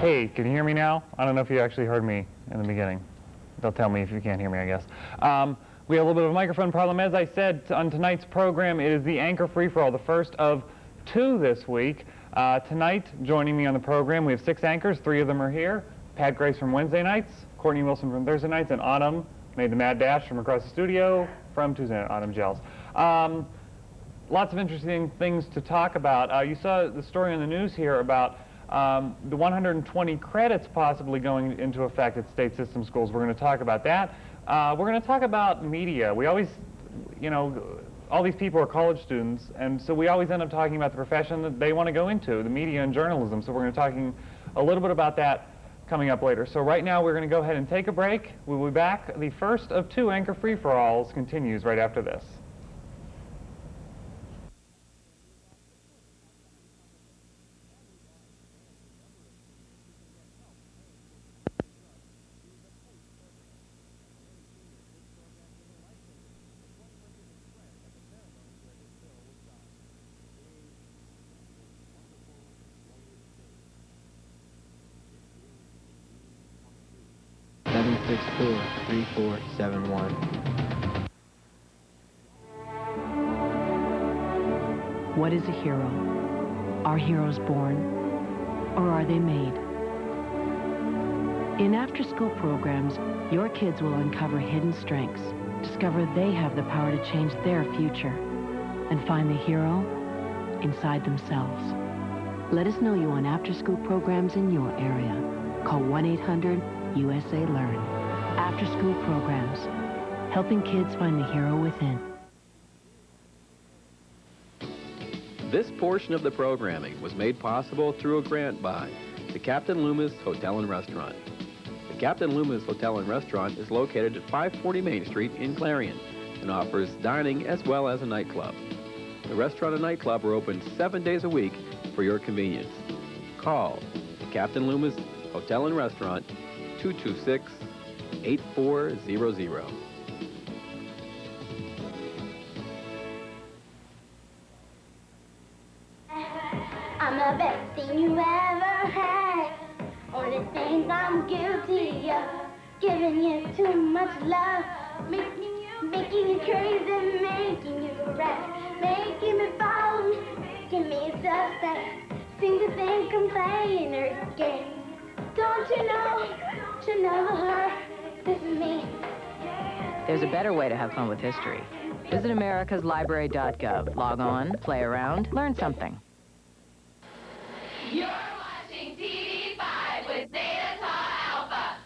Hey, can you hear me now? I don't know if you actually heard me in the beginning. They'll tell me if you can't hear me, I guess. We have a little bit of a microphone problem. As I said, on tonight's program, it is the Anchor Free-For-All, the first of 2 this week. Tonight, joining me on the program, we have 6 anchors. 3 of them are here. Pat Grace from Wednesday nights, Courtney Wilson from Thursday nights, and Autumn made the mad dash from across the studio from Tuesday night, Autumn Gels. Lots of interesting things to talk about. You saw the story on the news here about the 120 credits possibly going into effect at state system schools. We're going to talk about that. We're going to talk about media. We always, you know, all these people are college students, and so we always end up talking about the profession that they want to go into, the media and journalism. So we're going to be talking a little bit about that coming up later. So right now we're going to go ahead and take a break. We'll be back. The first of 2 Anchor Free-For-Alls continues right after this. What is a hero? Are heroes born, or are they made? In after-school programs, your kids will uncover hidden strengths, discover they have the power to change their future, and find the hero inside themselves. Let us know you on after-school programs in your area. Call 1-800-USA-LEARN. After-school programs, helping kids find the hero within. This portion of the programming was made possible through a grant by the Captain Loomis Hotel and Restaurant. The Captain Loomis Hotel and Restaurant is located at 540 Main Street in Clarion and offers dining as well as a nightclub. The restaurant and nightclub are open 7 days a week for your convenience. Call the Captain Loomis Hotel and Restaurant, 226-8400. I'm the best thing you ever had. Only things I'm guilty of, giving you too much love, making you crazy, making you rap, making me fall, making me suspect. Seem to think I'm playing her game. Don't you know her? This is me. There's a better way to have fun with history. Visit americaslibrary.gov. Log on, play around, learn something. You're watching TV5 with Zeta Tau Alpha.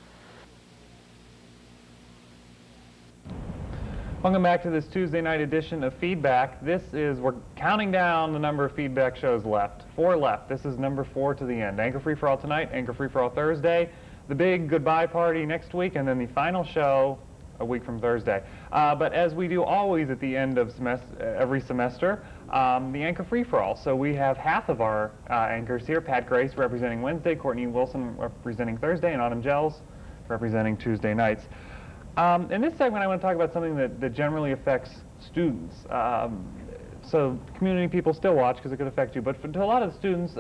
Welcome back to this Tuesday night edition of Feedback. We're counting down the number of feedback shows left. 4 left. This is number 4 to the end. Anchor Free-For-All tonight, Anchor Free-For-All Thursday, the big goodbye party next week, and then the final show a week from Thursday. But as we do always at the end of every semester, the Anchor Free-For-All. So we have half of our anchors here, Pat Grace representing Wednesday, Courtney Wilson representing Thursday, and Autumn Gels representing Tuesday nights. In this segment, I want to talk about something that generally affects students. So community people still watch because it could affect you, but to a lot of the students,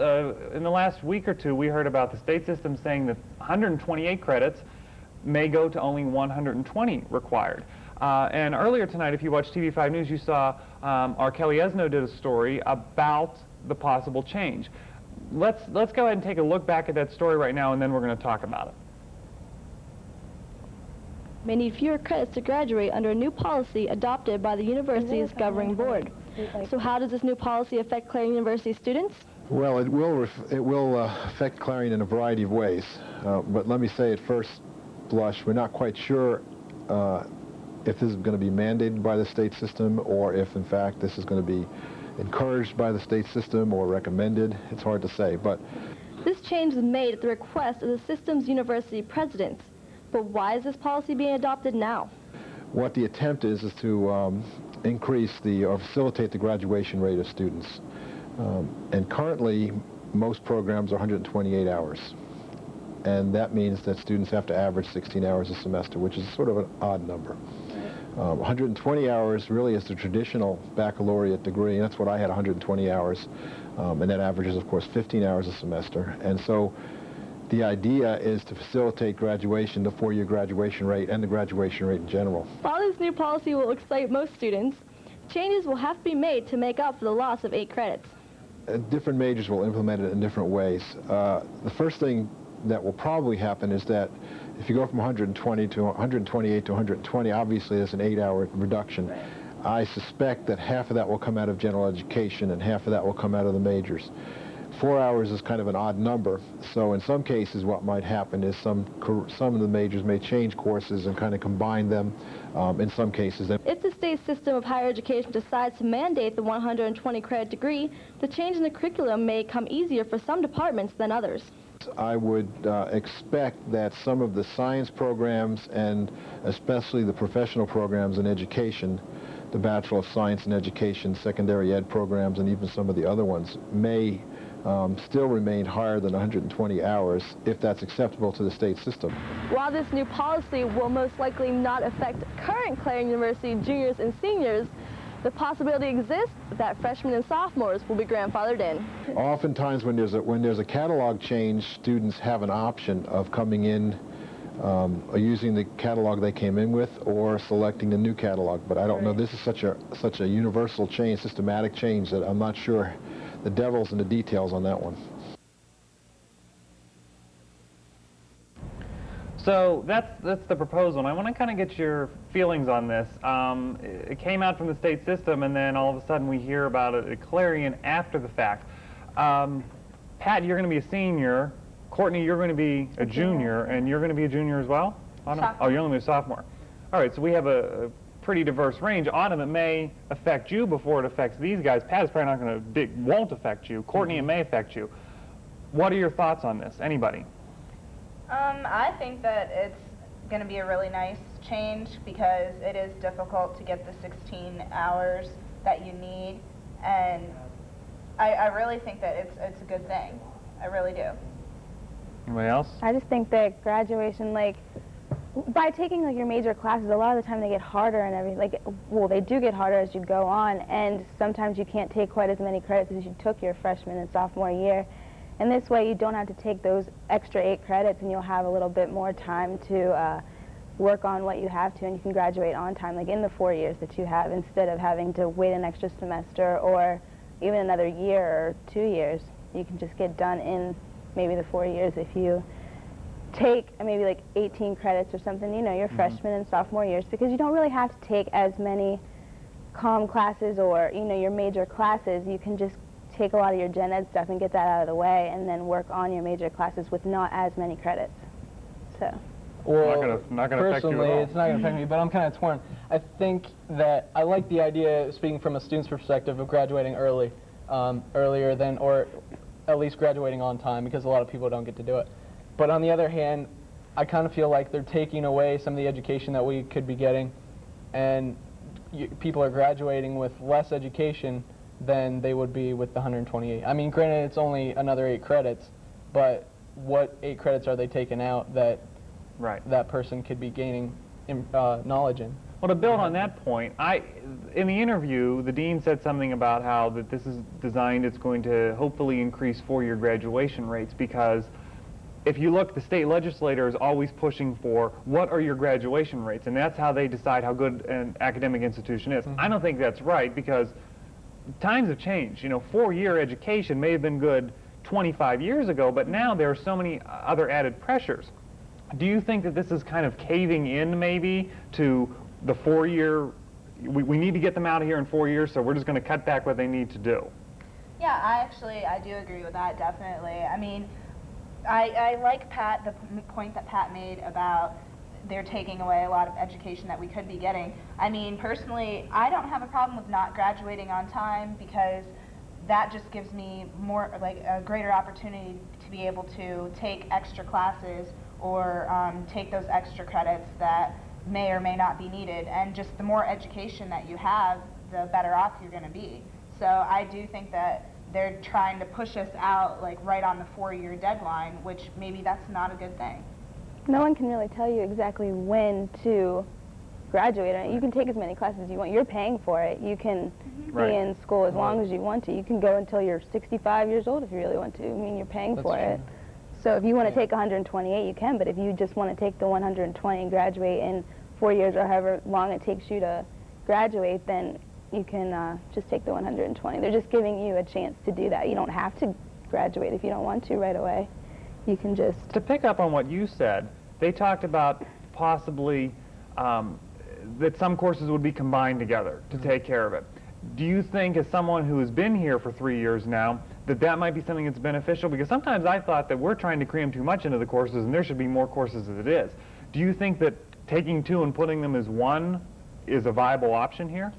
in the last week or two, we heard about the state system saying that 128 credits may go to only 120 required. And earlier tonight, if you watched TV5 News, you saw our Kelly Esno did a story about the possible change. Let's go ahead and take a look back at that story right now, and then we're going to talk about it. May need fewer credits to graduate under a new policy adopted by the university's governing board. So how does this new policy affect Clarion University students? Well, it will affect Clarion in a variety of ways. But let me say at first blush, we're not quite sure if this is going to be mandated by the state system or if, in fact, this is going to be encouraged by the state system or recommended. It's hard to say, but This change was made at the request of the system's university presidents. But why is this policy being adopted now? what the attempt is to increase or facilitate the graduation rate of students. And currently, most programs are 128 hours. And that means that students have to average 16 hours a semester, which is sort of an odd number. 120 hours really is the traditional baccalaureate degree, and that's what I had, 120 hours. And that averages, of course, 15 hours a semester. And so the idea is to facilitate graduation, the 4-year graduation rate, and the graduation rate in general. While this new policy will excite most students, changes will have to be made to make up for the loss of 8 credits. Different majors will implement it in different ways. The first thing that will probably happen is that if you go from 120 to 128 to 120, obviously there's an 8-hour reduction. Right. I suspect that half of that will come out of general education and half of that will come out of the majors. 4 hours is kind of an odd number, so in some cases what might happen is some of the majors may change courses and kind of combine them. In some cases. If the state system of higher education decides to mandate the 120 credit degree, the change in the curriculum may come easier for some departments than others. I would expect that some of the science programs and especially the professional programs in education, the Bachelor of Science in Education, secondary ed programs, and even some of the other ones may still remain higher than 120 hours if that's acceptable to the state system. While this new policy will most likely not affect current Clarion University juniors and seniors, the possibility exists that freshmen and sophomores will be grandfathered in. Oftentimes when there's a catalog change, students have an option of coming in using the catalog they came in with or selecting the new catalog, but I don't know. This is such a universal change, systematic change, that I'm not sure the devil's in the details on that one. So that's the proposal, and I want to kind of get your feelings on this. It came out from the state system, and then all of a sudden we hear about it at Clarion after the fact. Pat, you're going to be a senior. Courtney, you're going to be a junior, and you're going to be a junior as well? Sophomore. Oh, you're only a sophomore. All right, so we have a pretty diverse range. Autumn, it may affect you before it affects these guys. Pat is probably not going to, won't affect you. Courtney, it may affect you. What are your thoughts on this? Anybody? I think that it's going to be a really nice change because it is difficult to get the 16 hours that you need, and I really think that it's a good thing. I really do. Anybody else? I just think that graduation, by taking your major classes, a lot of the time they get harder and everything. Well, they do get harder as you go on, and sometimes you can't take quite as many credits as you took your freshman and sophomore year. And this way you don't have to take those extra 8 credits, and you'll have a little bit more time to work on what you have to, and you can graduate on time, in the 4 years that you have, instead of having to wait an extra semester or even another year or 2 years. You can just get done in maybe the 4 years if you take maybe 18 credits or something, your freshman and sophomore years, because you don't really have to take as many comm classes or, your major classes. You can just take a lot of your gen ed stuff and get that out of the way, and then work on your major classes with not as many credits. So. Well, not gonna affect you at all. It's not going to affect me, but I'm kind of torn. I think that I like the idea, speaking from a student's perspective, of graduating early, earlier than, or at least graduating on time, because a lot of people don't get to do it. But on the other hand, I kind of feel like they're taking away some of the education that we could be getting, and people are graduating with less education than they would be with the 128. I mean, granted, it's only another 8 credits, but what 8 credits are they taking out that that person could be gaining knowledge in? Well, to build on that point, in the interview, the dean said something about how that this is designed, it's going to hopefully increase 4-year graduation rates, because if you look, the state legislator is always pushing for what are your graduation rates, and that's how they decide how good an academic institution is. I don't think that's right, because times have changed. 4-year education may have been good 25 years ago, but now there are so many other added pressures. Do you think that this is kind of caving in maybe to the 4-year, we need to get them out of here in 4 years, so we're just going to cut back what they need to do? Yeah, I do agree with that, definitely. I mean, I like the point that Pat made about they're taking away a lot of education that we could be getting. I mean, personally, I don't have a problem with not graduating on time because that just gives me more, like, a greater opportunity to be able to take extra classes or take those extra credits that may or may not be needed. And just the more education that you have, the better off you're going to be. So I do think that they're trying to push us out, like, right on the 4-year deadline, which maybe that's not a good thing. No one can really tell you exactly when to graduate. You can take as many classes as you want. You're paying for it. You can be in school as long as you want to. You can go until you're 65 years old if you really want to. I mean, you're paying for it. So if you want to take 128, you can, but if you just want to take the 120 and graduate in 4 years or however long it takes you to graduate, then you can just take the 120. They're just giving you a chance to do that. You don't have to graduate if you don't want to right away. You can just... To pick up on what you said, they talked about possibly that some courses would be combined together to take care of it. Do you think, as someone who has been here for 3 years now, that that might be something that's beneficial? Because sometimes I thought that we're trying to cram too much into the courses and there should be more courses as it is. Do you think that taking two and putting them as one is a viable option here?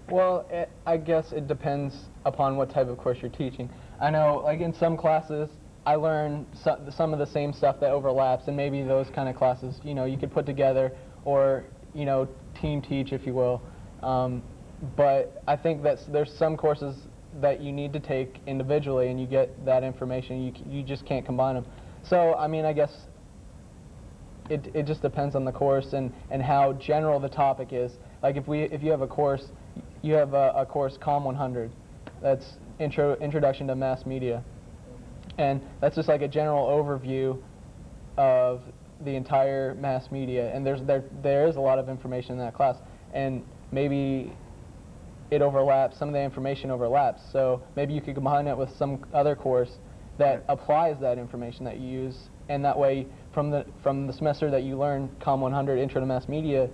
Well, I guess it depends upon what type of course you're teaching. I know, like, in some classes, I learn some of the same stuff that overlaps, and maybe those kind of classes, you know, you could put together or, you know, team teach, if you will. But I think that there's some courses that you need to take individually, and you get that information. You just can't combine them. So, I mean, I guess it just depends on the course and how general the topic is. Like, if you have a course, you have a course, COM 100, that's Introduction to Mass Media. And that's just like a general overview of the entire mass media, and there is a lot of information in that class, and maybe it overlaps, some of the information overlaps, so maybe you could combine it with some other course that applies that information that you use, and that way from the semester that you learn COM 100 Intro to Mass Media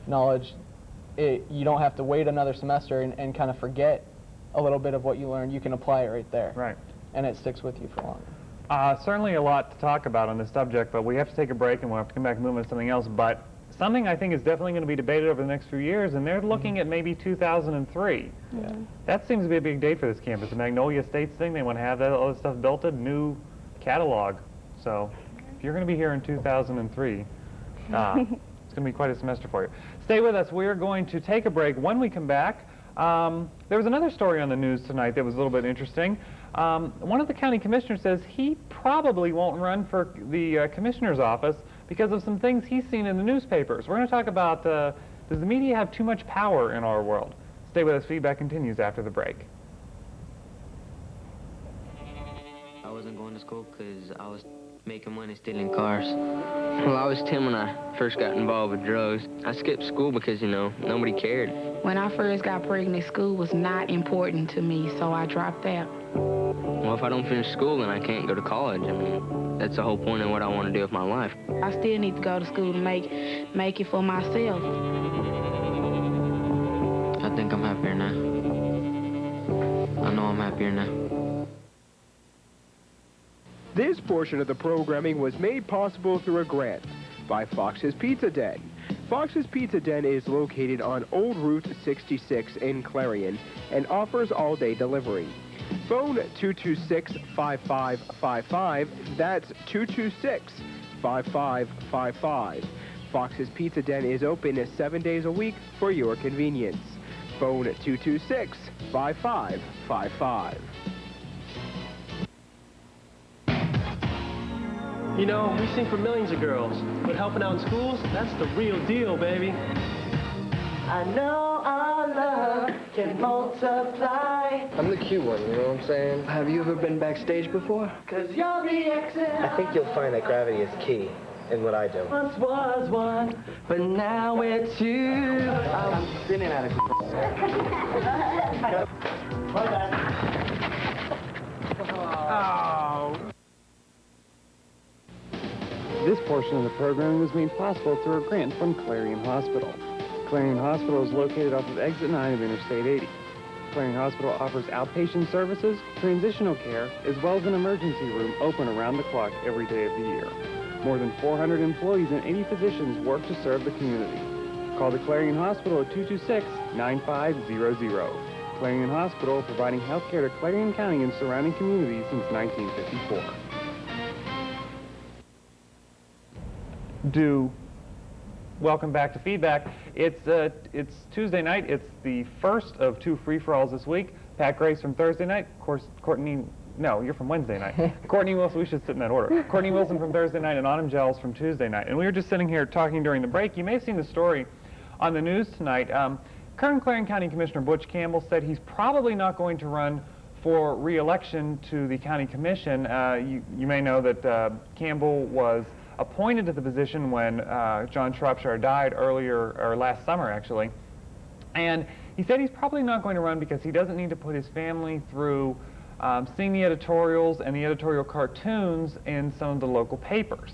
knowledge, you don't have to wait another semester and kind of forget a little bit of what you learned. You can apply it right there. Right. And it sticks with you for longer. Certainly a lot to talk about on this subject, but we have to take a break and we'll have to come back and move on to something else. But something I think is definitely going to be debated over the next few years, and they're looking at maybe 2003. Yeah. That seems to be a big date for this campus. The Magnolia Estates thing, they want to have all this stuff built, a new catalog. So if you're going to be here in 2003, it's going to be quite a semester for you. Stay with us. We're going to take a break. When we come back, there was another story on the news tonight that was a little bit interesting. One of the county commissioners says he probably won't run for the commissioner's office because of some things he's seen in the newspapers. We're going to talk about, does the media have too much power in our world? Stay with us. Feedback continues after the break. I wasn't going to school because I was making money stealing cars. Well, I was 10 when I first got involved with drugs. I skipped school because, you know, nobody cared. When I first got pregnant, school was not important to me, so I dropped out. Well, if I don't finish school, then I can't go to college. I mean, that's the whole point of what I want to do with my life. I still need to go to school to make it for myself. I think I'm happier now. I know I'm happier now. This portion of the programming was made possible through a grant by Fox's Pizza Den. Fox's Pizza Den is located on Old Route 66 in Clarion and offers all-day delivery. Phone 226-5555. That's 226-5555. Fox's Pizza Den is open 7 days a week for your convenience. Phone 226-5555. You know, we sing for millions of girls, but helping out in schools, that's the real deal, baby. I know our love can multiply. I'm the cute one, you know what I'm saying? Have you ever been backstage before? 'Cause you're the exit. I think you'll find that gravity is key in what I do. Once was one, but now we're two. I'm spinning out of control. Oh. This portion of the program was made possible through a grant from Clarion Hospital. Clarion Hospital is located off of Exit 9 of Interstate 80. Clarion Hospital offers outpatient services, transitional care, as well as an emergency room open around the clock every day of the year. More than 400 employees and 80 physicians work to serve the community. Call the Clarion Hospital at 226-9500. Clarion Hospital, providing health care to Clarion County and surrounding communities since 1954. Welcome back to Feedback. It's Tuesday night. It's the first of 2 free-for-alls this week. Pat Grace from Thursday night. Of course, Courtney... No, you're from Wednesday night. Courtney Wilson, we should sit in that order. Courtney Wilson from Thursday night and Autumn Gels from Tuesday night. And we were just sitting here talking during the break. You may have seen the story on the news tonight. Current Clarion County Commissioner Butch Campbell said he's probably not going to run for re-election to the county commission. You may know that Campbell was appointed to the position when John Shropshire died last summer, actually. And he said he's probably not going to run because he doesn't need to put his family through seeing the editorials and the editorial cartoons in some of the local papers.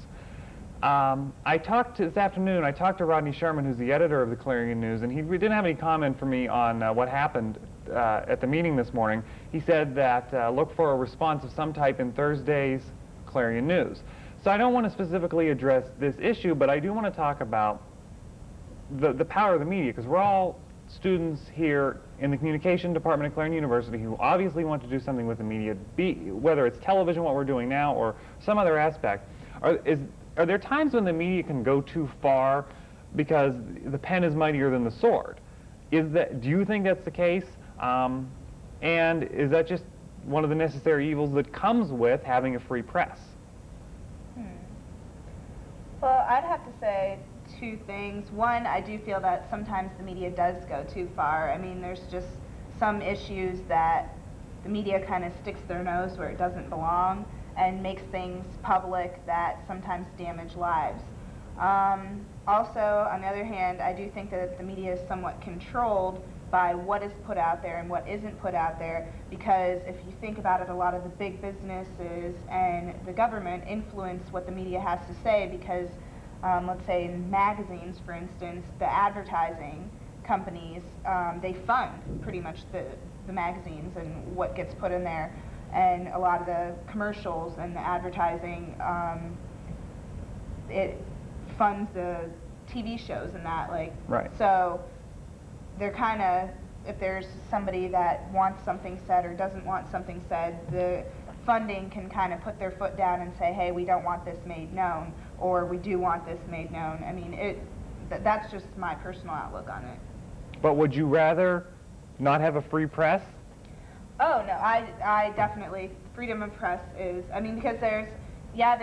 This afternoon, I talked to Rodney Sherman, who's the editor of the Clarion News, and he didn't have any comment for me on what happened at the meeting this morning. He said that look for a response of some type in Thursday's Clarion News. So I don't want to specifically address this issue, but I do want to talk about the power of the media, because we're all students here in the communication department at Clarion University who obviously want to do something with the media, whether it's television, what we're doing now, or some other aspect. Are there times when the media can go too far because the pen is mightier than the sword? Do you think that's the case? And is that just one of the necessary evils that comes with having a free press? Well, I'd have to say 2 things. One, I do feel that sometimes the media does go too far. I mean, there's just some issues that the media kind of sticks their nose where it doesn't belong and makes things public that sometimes damage lives. Also, on the other hand, I do think that the media is somewhat controlled by what is put out there and what isn't put out there, because if you think about it, a lot of the big businesses and the government influence what the media has to say, because let's say in magazines, for instance, the advertising companies, they fund pretty much the magazines and what gets put in there, and a lot of the commercials and the advertising, it funds the TV shows and that, like, right. So they're kind of, if there's somebody that wants something said or doesn't want something said, the funding can kind of put their foot down and say, hey, we don't want this made known, or we do want this made known. I mean, that's just my personal outlook on it. But would you rather not have a free press? Oh, no, I definitely, freedom of press is, I mean, because the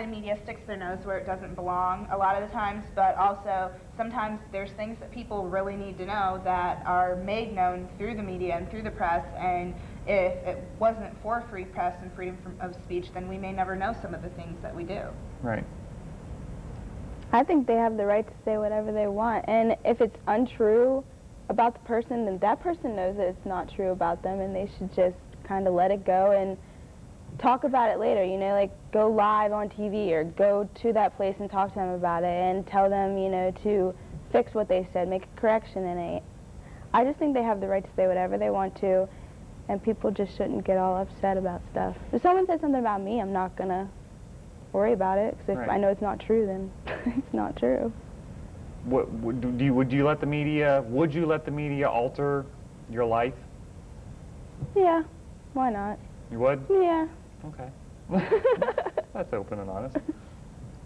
media sticks their nose where it doesn't belong a lot of the times, but also sometimes there's things that people really need to know that are made known through the media and through the press, and if it wasn't for free press and freedom of speech, then we may never know some of the things that we do. Right. I think they have the right to say whatever they want, and if it's untrue about the person, then that person knows that it's not true about them, and they should just kind of let it go and talk about it later, you know, like go live on TV or go to that place and talk to them about it and tell them, you know, to fix what they said, make a correction in it. I just think they have the right to say whatever they want to, and people just shouldn't get all upset about stuff. If someone says something about me, I'm not going to worry about it, because if I know it's not true, then it's not true. Would you let the media alter your life? Yeah, why not? You would? Yeah. Okay. That's open and honest.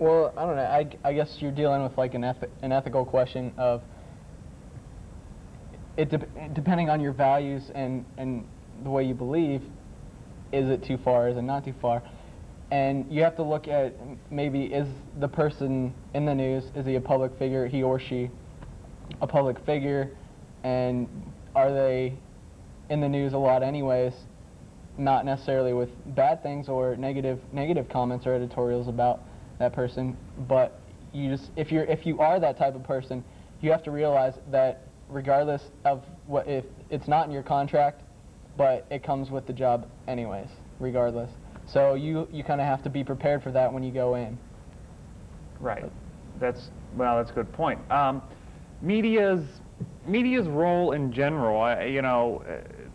Well, I don't know. I guess you're dealing with like an ethical question of depending on your values and the way you believe, is it too far, is it not too far? And you have to look at maybe, is the person in the news, is he a public figure, he or she a public figure, and are they in the news a lot anyways, not necessarily with bad things or negative comments or editorials about that person, but if you are that type of person, you have to realize that regardless of if it's not in your contract, but it comes with the job anyways, regardless. So you kind of have to be prepared for that when you go in. Right. That's a good point. Media's role in general,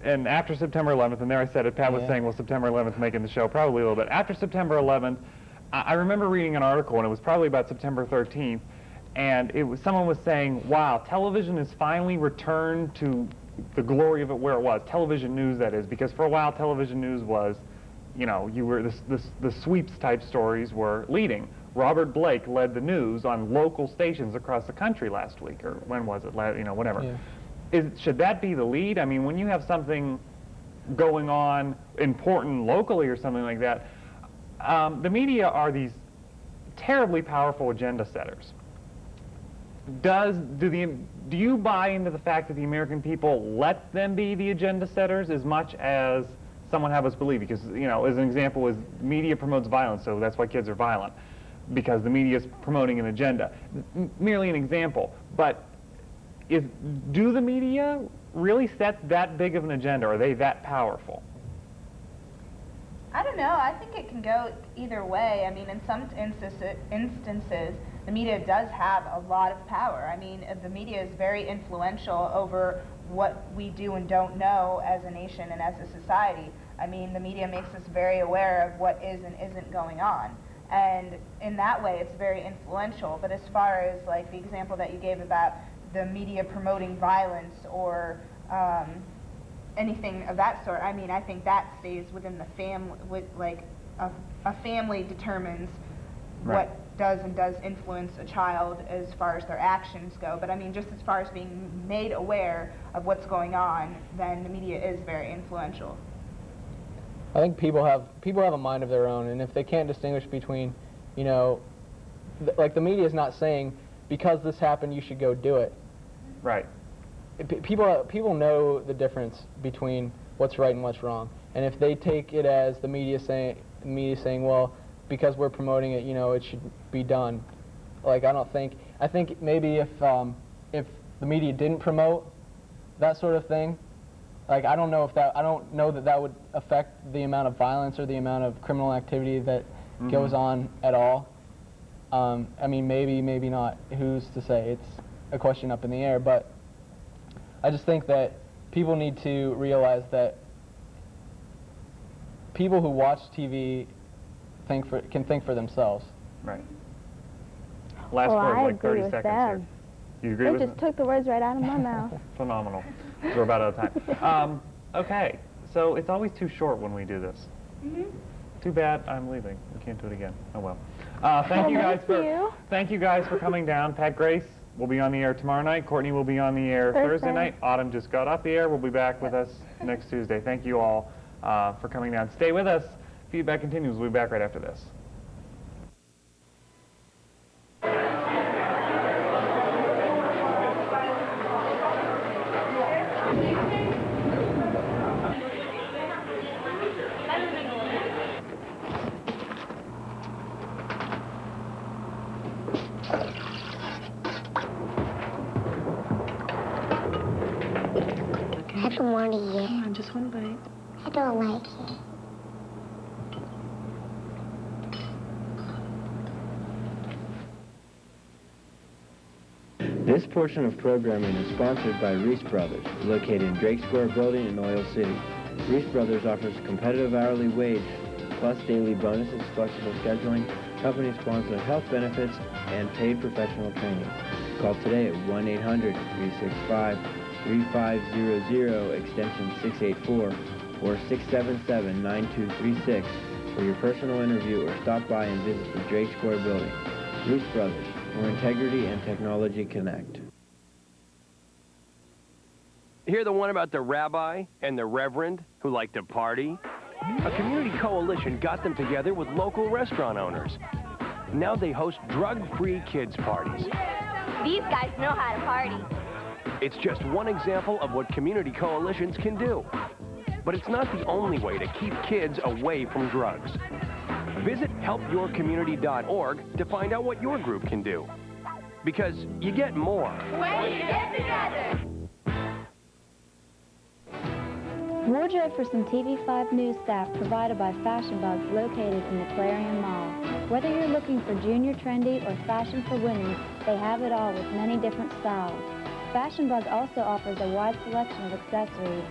and after September 11th, and there I said it, Pat was saying, well, September 11th making the show, probably a little bit. After September 11th, I remember reading an article, and it was probably about September 13th, and someone was saying, wow, television has finally returned to the glory of it where it was. Television news, that is, because for a while television news was, you know, the sweeps type stories were leading. Robert Blake led the news on local stations across the country last week, or when was it? You know, whatever. Yeah. Should that be the lead? I mean, when you have something going on important locally or something like that, the media are these terribly powerful agenda setters. Do you buy into the fact that the American people let them be the agenda setters as much as someone have us believe? Because, you know, as an example, is media promotes violence, so that's why kids are violent, because the media is promoting an agenda. Merely an example, but do the media really set that big of an agenda? Are they that powerful? I don't know. I think it can go either way. I mean, in some instances, the media does have a lot of power. I mean, the media is very influential over what we do and don't know as a nation and as a society. I mean, the media makes us very aware of what is and isn't going on. And in that way, it's very influential. But as far as, like, the example that you gave about the media promoting violence or anything of that sort, I mean, I think that stays within the family. Like, a family determines what does and does influence a child as far as their actions go. But I mean, just as far as being made aware of what's going on, then the media is very influential. I think people have a mind of their own, and if they can't distinguish between, you know, like the media is not saying because this happened you should go do it. Right. People know the difference between what's right and what's wrong, and if they take it as the media saying, well, because we're promoting it, you know, it should be done. Like, I think maybe if the media didn't promote that sort of thing, like, I don't know that would affect the amount of violence or the amount of criminal activity that goes on at all. I mean, maybe not. Who's to say? It's a question up in the air. But I just think that people need to realize that people who watch TV can think for themselves. Right. Last word, like 30 seconds here. You agree with They just took the words right out of my mouth. Phenomenal. We're about out of time. Okay, so it's always too short when we do this. Too bad I'm leaving. We can't do it again. Oh well. Thank you guys for coming down. Pat Grace will be on the air tomorrow night. Courtney will be on the air Thursday night. Autumn just got off the air. Will be back with us next Tuesday. Thank you all for coming down. Stay with us. Feedback continues. We'll be back right after this. I don't want to eat. Come on, just one bite. I don't like it. This portion of programming is sponsored by Reese Brothers, located in Drake Square Building in Oil City. Reese Brothers offers competitive hourly wage, plus daily bonuses, flexible scheduling, company-sponsored health benefits, and paid professional training. Call today at 1-800-365-3500, extension 684, or 677-9236 for your personal interview, or stop by and visit the Drake Square Building. Reese Brothers, where integrity and technology connect. Hear the one about the rabbi and the reverend who like to party? A community coalition got them together with local restaurant owners. Now they host drug-free kids' parties. These guys know how to party. It's just one example of what community coalitions can do. But it's not the only way to keep kids away from drugs. Visit helpyourcommunity.org to find out what your group can do. Because you get more when you get together. Wardrobe for some TV5 News staff provided by Fashion Bugs located in the Clarion Mall. Whether you're looking for junior trendy or fashion for women, they have it all with many different styles. Fashion Bug also offers a wide selection of accessories.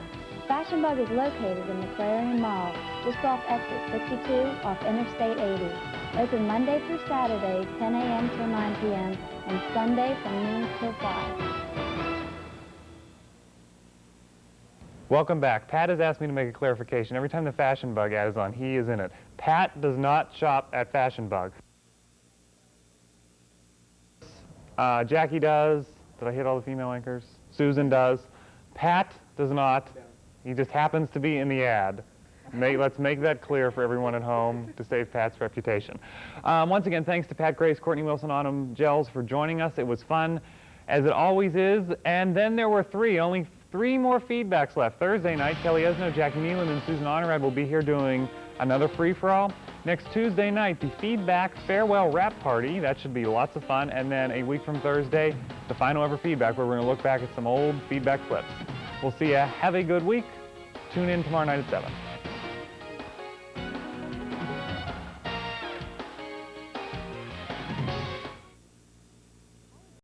Fashion Bug is located in the Clarion Mall, just off exit 62 off Interstate 80. Open Monday through Saturday, 10 a.m. till 9 p.m., and Sunday from noon till 5. Welcome back. Pat has asked me to make a clarification. Every time the Fashion Bug ad is on, he is in it. Pat does not shop at Fashion Bug. Jackie does. Did I hit all the female anchors? Susan does. Pat does not. He just happens to be in the ad. Let's make that clear for everyone at home to save Pat's reputation. Once again, thanks to Pat Grace, Courtney Wilson, Autumn Gels for joining us. It was fun, as it always is. And then there were only three more feedbacks left. Thursday night, Kelly Esno, Jackie Nealon, and Susan Honorad will be here doing another free-for-all. Next Tuesday night, the feedback farewell wrap party. That should be lots of fun. And then a week from Thursday, the final ever feedback, where we're going to look back at some old feedback clips. We'll see you. Have a good week. Tune in tomorrow night at 7.